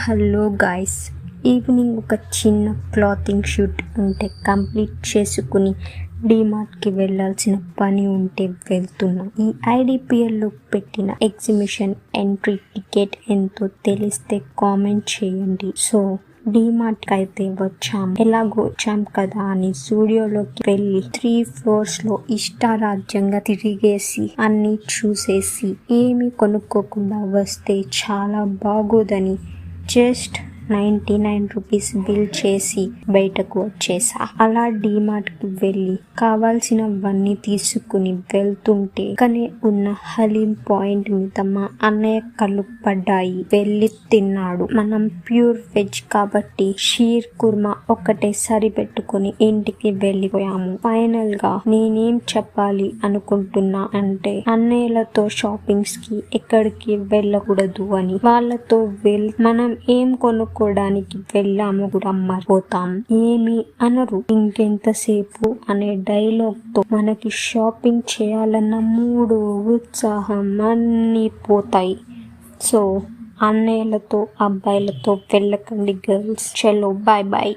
Hello guys, evening ఒక చిన్న clothing shoot ఉంటే కంప్లీట్ చేసుకుని డిమార్ట్కి వెళ్ళాల్సిన పని ఉంటే వెళ్తున్నా. ఈ ఐడిపిఎల్లో పెట్టిన ఎగ్జిబిషన్ ఎంట్రీ టికెట్ ఎంతో తెలిస్తే కామెంట్ చేయండి. సో డిమార్ట్కి అయితే వచ్చాం. ఎలాగో వచ్చాం కదా అని స్టూడియోలోకి వెళ్ళి 3 floors లో ఇష్టారాజ్యంగా తిరిగేసి అన్ని చూసేసి ఏమీ కొనుక్కోకుండా వస్తే చాలా బాగోదని జస్ట్ 99 రూపీస్ బిల్ చేసి బయటకు వచ్చేసా. అలా డిమార్ట్కి వెళ్ళి కావాల్సినవన్నీ తీసుకుని వెళ్తుంటే పక్కనే ఉన్న హలీం పాయింట్ మీద మా అన్నయ్య కళ్ళు పడ్డాయి. వెళ్ళి తిన్నాడు. మనం ప్యూర్ వెజ్ కాబట్టి షీర్ కుర్మా ఒక్కటే సరిపెట్టుకుని ఇంటికి వెళ్ళిపోయాము. ఫైనల్ గా నేనేం చెప్పాలి అనుకుంటున్నా అంటే అన్నయ్యలతో షాపింగ్స్ కి ఎక్కడికి వెళ్ళకూడదు అని. వాళ్ళతో మనం ఏం కొనుక్కోవడానికి వెళ్ళాము కూడా మర్చిపోతాం. ఏమి అనరు ఇంకెంతసేపు అనే డైలాగ్ తో మనకి షాపింగ్ చేయాలన్న మూడు ఉత్సాహం అన్నీ పోతాయి. సో అన్నయ్యలతో అబ్బాయిలతో వెళ్ళకండి గర్ల్స్. చలో బాయ్ బాయ్.